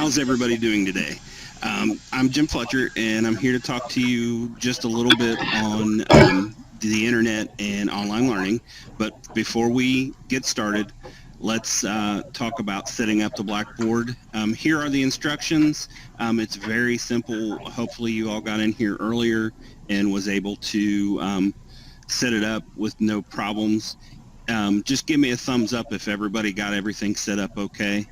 How's everybody doing today? I'm Jim Fletcher, and I'm here to talk to you just a little bit on the internet and online learning. But before we get started, let's talk about setting up the Blackboard. Here are the instructions. It's very simple. Hopefully you all got in here earlier and was able to set it up with no problems. Just give me a thumbs up if everybody got everything set up okay.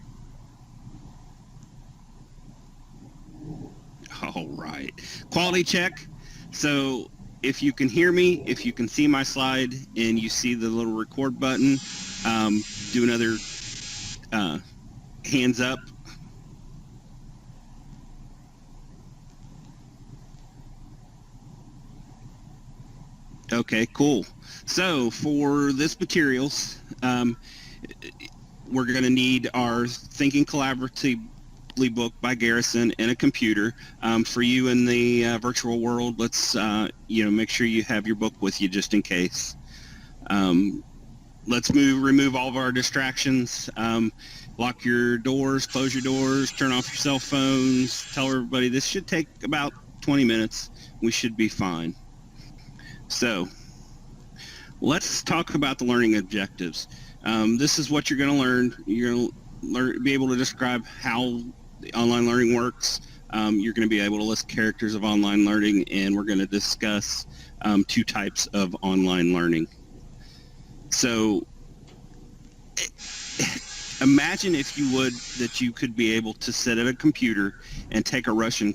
All right. Quality check. So if you can hear me, if you can see my slide and you see the little record button, do another hands up. Okay, cool. So for this materials, we're going to need our Thinking Collaboratively book by Garrison and a computer. For you in the virtual world, let's make sure you have your book with you just in case. Let's remove all of our distractions. Lock your doors, close your doors, turn off your cell phones. Tell everybody this should take about 20 minutes. We should be fine. So let's talk about the learning objectives. This is what you're going to learn. You're going to be able to describe how the online learning works. You're going to be able to list characters of online learning, and we're going to discuss two types of online learning. So imagine, if you would, that you could be able to sit at a computer and take a Russian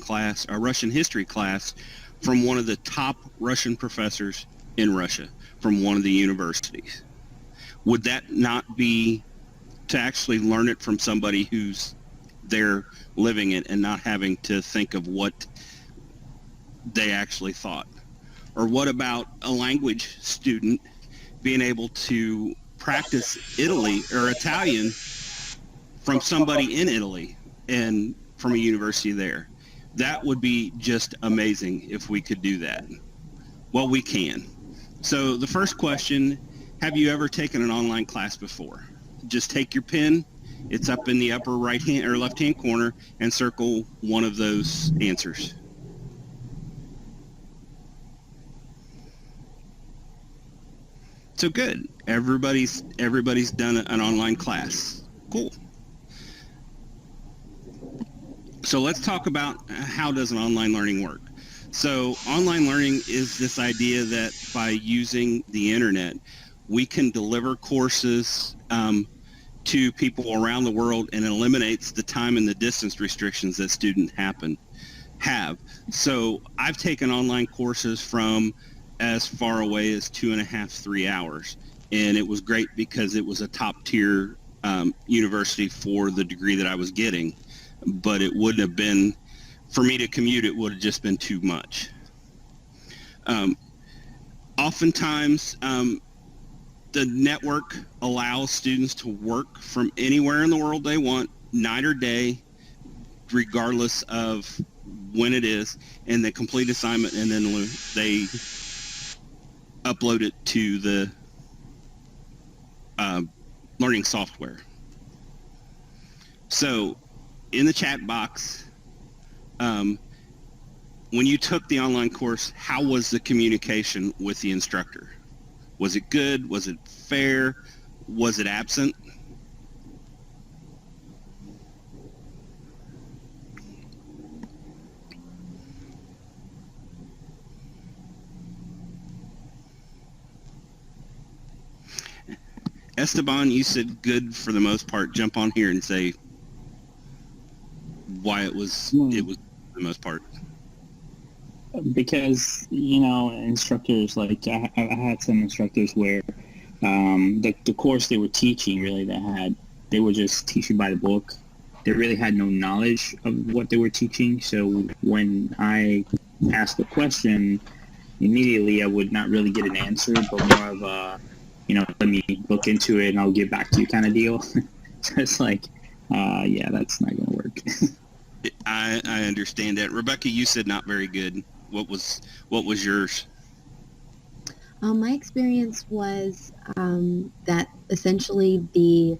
history class from one of the top Russian professors in Russia, from one of the universities. Would that not be to actually learn it from somebody who's there living it and not having to think of what they actually thought? Or what about a language student being able to practice Italy or Italian from somebody in Italy and from a university there? That would be just amazing if we could do that. Well, we can. So the first question, have you ever taken an online class before? Just take your pen, it's up in the upper right hand or left hand corner, and circle one of those answers. So good. Everybody's done an online class. Cool. So let's talk about how does an online learning work. So online learning is this idea that by using the internet, we can deliver courses to people around the world, and it eliminates the time and the distance restrictions that students have. So I've taken online courses from as far away as 2.5, 3 hours, and it was great because it was a top tier university for the degree that I was getting, but it wouldn't have been, for me to commute, it would have just been too much. Oftentimes, the network allows students to work from anywhere in the world they want, night or day, regardless of when it is, and they complete assignment, and then they upload it to the learning software. So in the chat box, when you took the online course, how was the communication with the instructor? Was it good? Was it fair? Was it absent? Esteban, you said good for the most part. Jump on here and say why it was for the most part. Because, instructors, like I had some instructors where the course they were teaching, really, they were just teaching by the book. They really had no knowledge of what they were teaching. So when I asked a question, immediately I would not really get an answer, but more of a, let me look into it and I'll get back to you kind of deal. So it's like, yeah, that's not going to work. I understand that. Rebecca, you said not very good. What was yours? My experience was that essentially the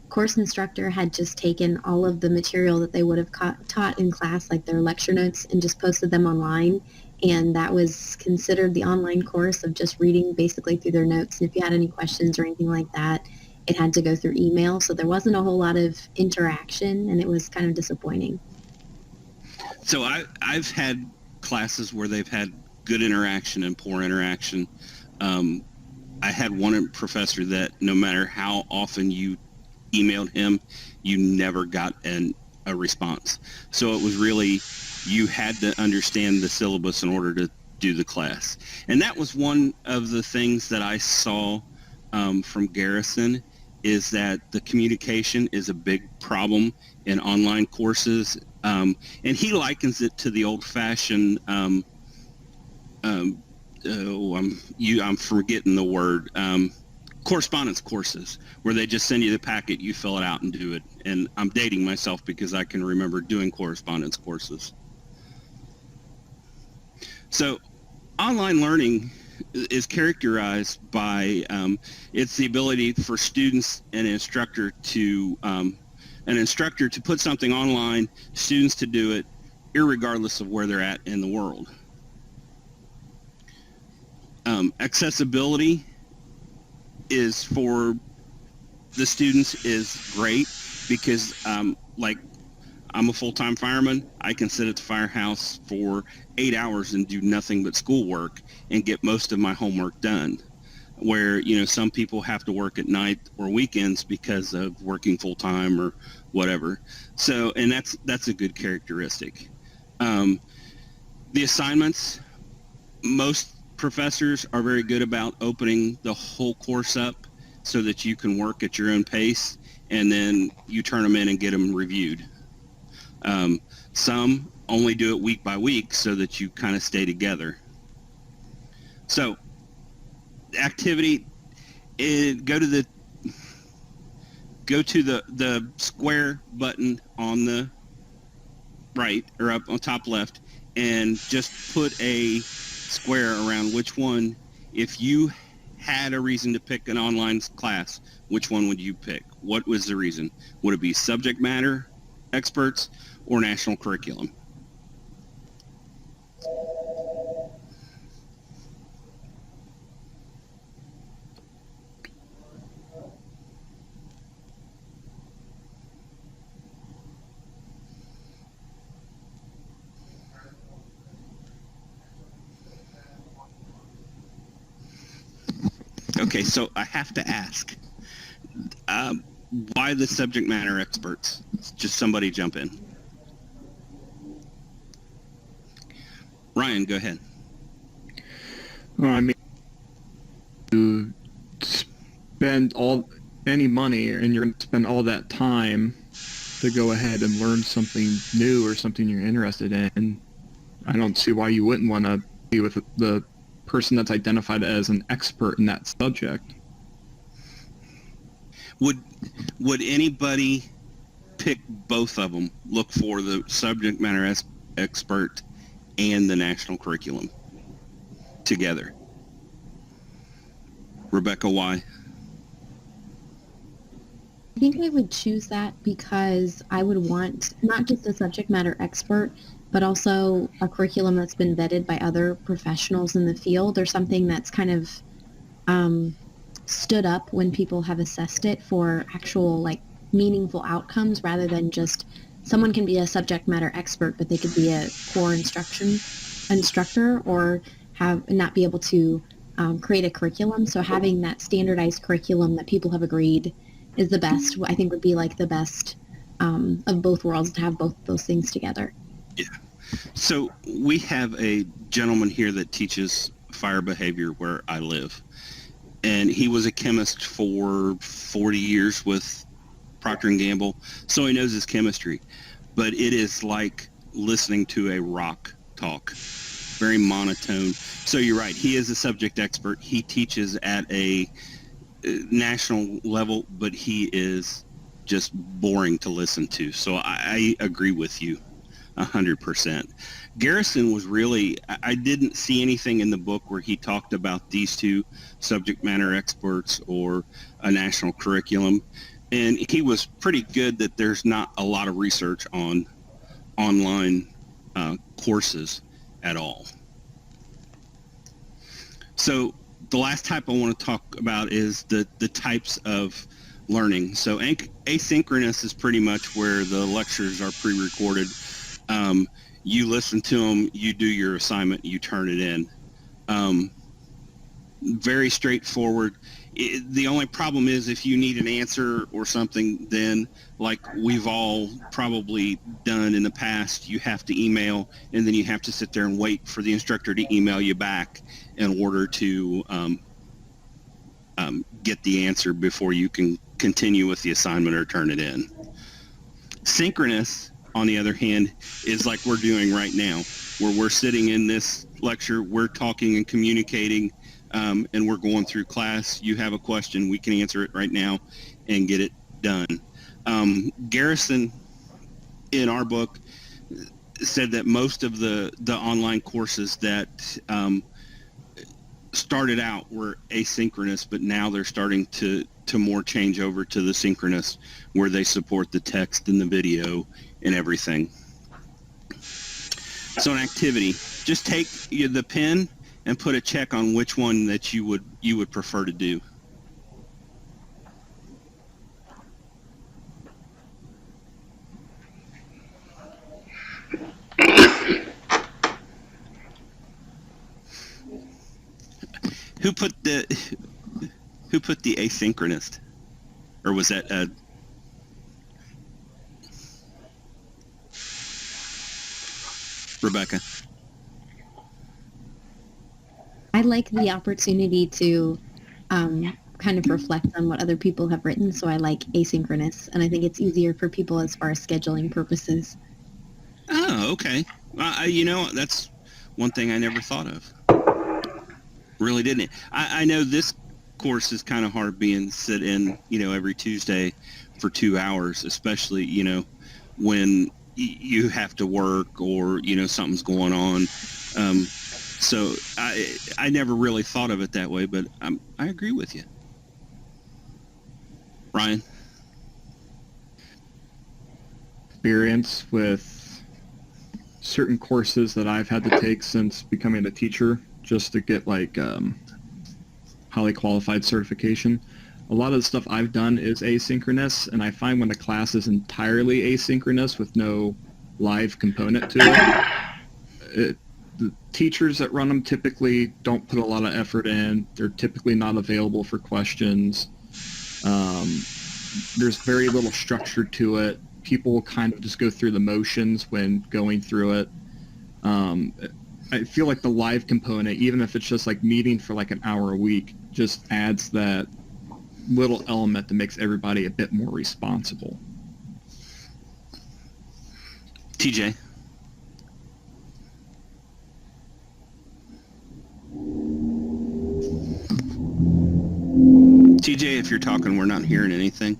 course instructor had just taken all of the material that they would have taught in class, like their lecture notes, and just posted them online. And that was considered the online course of just reading basically through their notes. And if you had any questions or anything like that, it had to go through email. So there wasn't a whole lot of interaction, and it was kind of disappointing. So I've had classes where they've had good interaction and poor interaction. I had one professor that no matter how often you emailed him, you never got a response. So it was really, you had to understand the syllabus in order to do the class. And that was one of the things that I saw from Garrison, is that the communication is a big problem in online courses. And he likens it to the old-fashioned, I'm forgetting the word, correspondence courses, where they just send you the packet, you fill it out and do it. And I'm dating myself because I can remember doing correspondence courses. So online learning is characterized by it's the ability for students and an instructor to put something online, students to do it, irregardless of where they're at in the world. Accessibility is for the students is great because like I'm a full-time fireman. I can sit at the firehouse for 8 hours and do nothing but schoolwork and get most of my homework done. Where, you know, some people have to work at night or weekends because of working full-time or whatever. So, and that's a good characteristic. The assignments, most professors are very good about opening the whole course up so that you can work at your own pace, and then you turn them in and get them reviewed. Some only do it week by week so that you kind of stay together. So activity, go to the square button on the right or up on top left, and just put a square around which one, if you had a reason to pick an online class, which one would you pick? What was the reason? Would it be subject matter experts or national curriculum? Okay, so I have to ask, why the subject matter experts? Just somebody jump in. Ryan, go ahead. Well, I mean, you spend any money and you're going to spend all that time to go ahead and learn something new or something you're interested in. I don't see why you wouldn't want to be with the person that's identified as an expert in that subject. Would anybody pick both of them? Look for the subject matter expert and the national curriculum together. Rebecca, why? I think I would choose that because I would want not just a subject matter expert, but also a curriculum that's been vetted by other professionals in the field, or something that's kind of stood up when people have assessed it for actual, like, meaningful outcomes, rather than just someone can be a subject matter expert, but they could be a core instructor or not be able to create a curriculum. So having that standardized curriculum that people have agreed is the best, I think would be like the best of both worlds, to have both those things together. Yeah. So we have a gentleman here that teaches fire behavior where I live. And he was a chemist for 40 years with Procter & Gamble, so he knows his chemistry. But it is like listening to a rock talk, very monotone. So you're right, he is a subject expert. He teaches at a national level, but he is just boring to listen to. So I agree with you 100%. Garrison was really, I didn't see anything in the book where he talked about these two subject matter experts or a national curriculum. and he was pretty good that there's not a lot of research on online courses at all. So the last type I want to talk about is the types of learning. So asynchronous is pretty much where the lectures are pre-recorded. You listen to them, you do your assignment, you turn it in. Very straightforward. The only problem is if you need an answer or something, then like we've all probably done in the past, you have to email, and then you have to sit there and wait for the instructor to email you back in order to get the answer before you can continue with the assignment or turn it in. Synchronous, on the other hand, is like we're doing right now, where we're sitting in this lecture, we're talking and communicating, and we're going through class. You have a question, we can answer it right now and get it done. Garrison, in our book, said that most of the online courses that started out were asynchronous, but now they're starting to more change over to the synchronous, where they support the text and the video and everything. So an activity, just take the pen and put a check on which one that you would prefer to do. Who put the asynchronous, or was that Rebecca? I like the opportunity to kind of reflect on what other people have written, so I like asynchronous, and I think it's easier for people as far as scheduling purposes. Oh, okay. That's one thing I never thought of. Really didn't. I know this course is kind of hard being sit in, every Tuesday for 2 hours, especially, when you have to work or, something's going on. So I never really thought of it that way, but I agree with you. Ryan? Experience with certain courses that I've had to take since becoming a teacher, just to get highly qualified certification. A lot of the stuff I've done is asynchronous, and I find when a class is entirely asynchronous with no live component to it, the teachers that run them typically don't put a lot of effort in. They're typically not available for questions. There's very little structure to it. People kind of just go through the motions when going through it. I feel like the live component, even if it's just like meeting for like an hour a week, just adds that little element that makes everybody a bit more responsible. TJ? TJ, if you're talking, we're not hearing anything.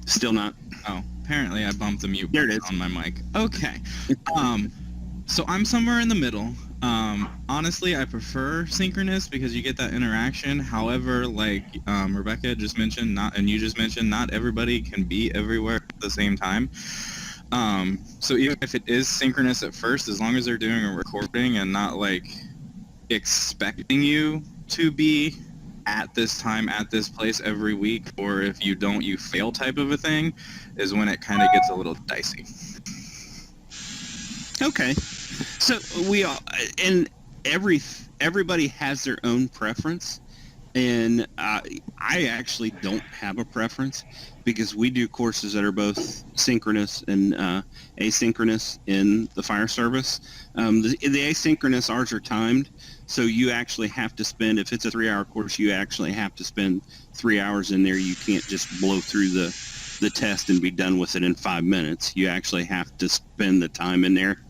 Still not. Oh, apparently I bumped the mute There it button is. on my mic. Okay. So I'm somewhere in the middle. Honestly, I prefer synchronous because you get that interaction. However, like Rebecca just mentioned, and you just mentioned, not everybody can be everywhere at the same time. So even if it is synchronous at first, as long as they're doing a recording and not like expecting you to be at this time, at this place every week, or if you don't, you fail type of a thing, is when it kind of gets a little dicey. Okay. So we all, and everybody has their own preference, and I actually don't have a preference because we do courses that are both synchronous and asynchronous in the fire service. The asynchronous, ours are timed, so you actually have to spend, if it's a 3-hour course, you actually have to spend 3 hours in there. You can't just blow through the test and be done with it in 5 minutes. You actually have to spend the time in there.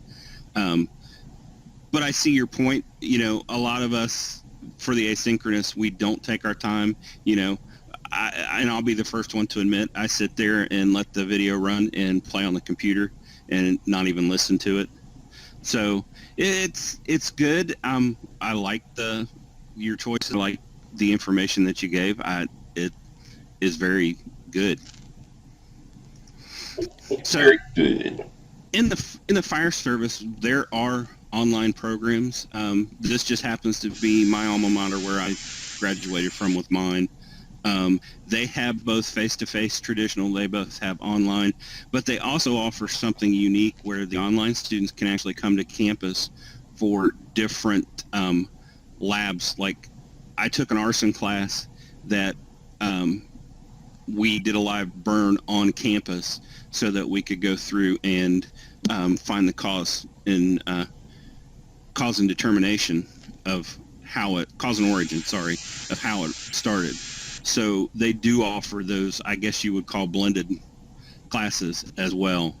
But I see your point. A lot of us, for the asynchronous, we don't take our time. And I'll be the first one to admit, I sit there and let the video run and play on the computer and not even listen to it. So it's good. I like the your choice. Like the information that you gave, it is very good. So Very good. in the fire service, there are online programs. This just happens to be my alma mater where I graduated from with mine. They have both face-to-face traditional, they both have online, but they also offer something unique where the online students can actually come to campus for different labs. Like I took an arson class that we did a live burn on campus so that we could go through and find the cause and determination of how it, cause and origin, of how it started. So they do offer those, I guess you would call blended classes as well.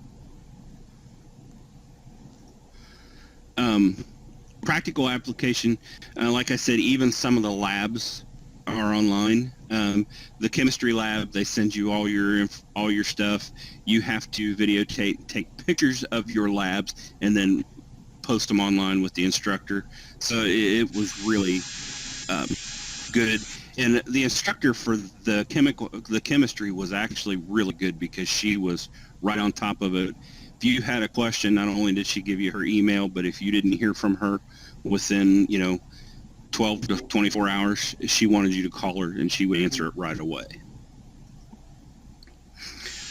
Practical application, like I said, even some of the labs are online. The chemistry lab, they send you all your stuff. You have to take pictures of your labs and then post them online with the instructor. So it was really good. And the instructor for the chemistry was actually really good because she was right on top of it. If you had a question, not only did she give you her email, but if you didn't hear from her within 12 to 24 hours, she wanted you to call her and she would answer it right away.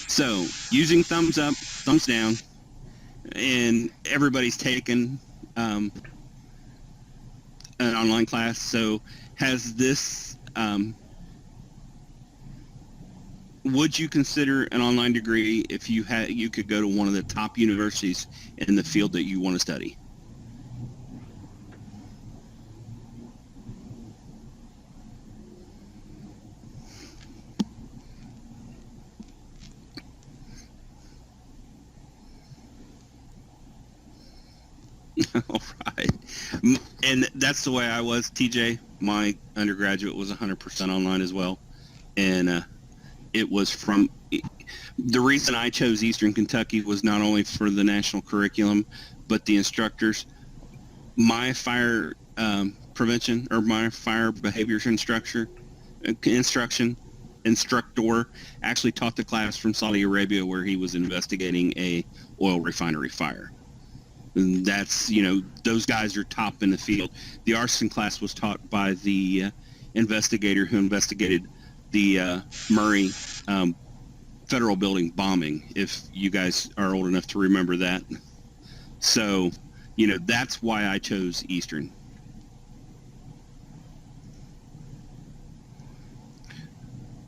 So using thumbs up, thumbs down, and everybody's taken an online class. So has this, would you consider an online degree if you could go to one of the top universities in the field that you want to study? All right. And that's the way I was, TJ. My undergraduate was 100% online as well. And it was from the reason I chose Eastern Kentucky was not only for the national curriculum, but the instructors. My fire prevention or my fire behaviors instructor actually taught the class from Saudi Arabia where he was investigating a oil refinery fire. And that's, those guys are top in the field. The arson class was taught by the investigator who investigated the Murray federal building bombing, if you guys are old enough to remember that. So, that's why I chose Eastern.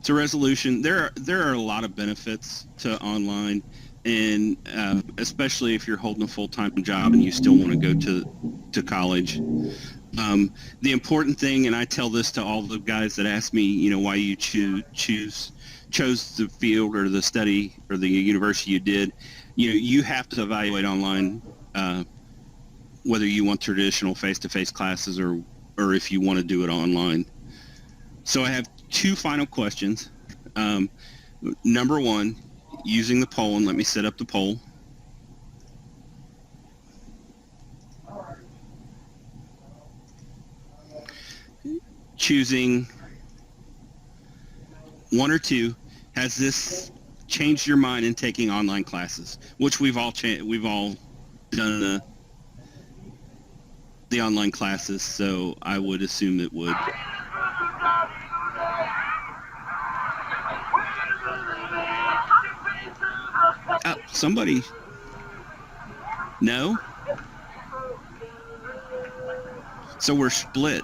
So resolution, there are a lot of benefits to online. And especially if you're holding a full-time job and you still want to go to college. The important thing, and I tell this to all the guys that ask me, why you chose the field or the study or the university you did, you have to evaluate online whether you want traditional face-to-face classes or if you want to do it online. So I have two final questions. Number one, using the poll, and let me set up the poll. Choosing one or two, has this changed your mind in taking online classes? Which we've all done the online classes, so I would assume it would. Somebody. No? So we're split.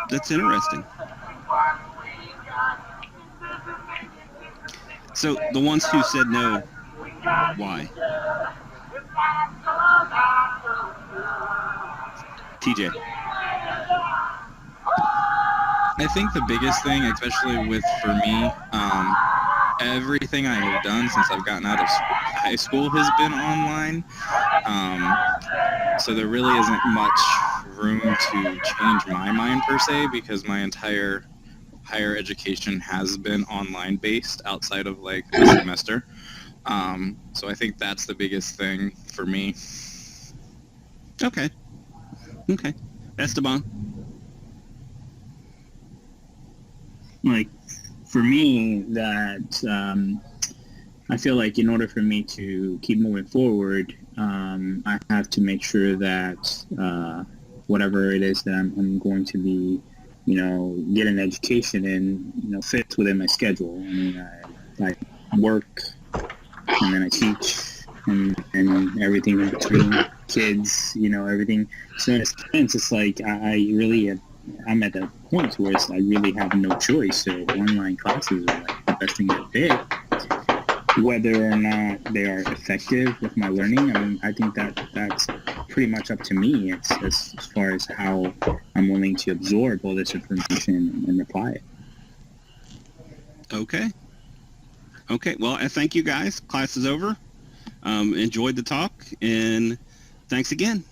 That's interesting. So the ones who said no, why? TJ. I think the biggest thing, especially for me, everything I have done since I've gotten out of high school has been online. So there really isn't much room to change my mind per se, because my entire higher education has been online based outside of like a semester. So I think that's the biggest thing for me. Okay. Esteban. like for me, that I feel like in order for me to keep moving forward, I have to make sure that whatever it is that I'm going to be, get an education in, fits within my schedule. I mean, I work and then I teach and everything in between, kids, everything. So in a sense, it's like I really I'm at the point where I really have no choice. So online classes are like the best thing to pick. Whether or not they are effective with my learning, I mean, I think that's pretty much up to me as far as how I'm willing to absorb all this information and apply it. Okay. Well, I thank you guys. Class is over. Enjoyed the talk, and thanks again.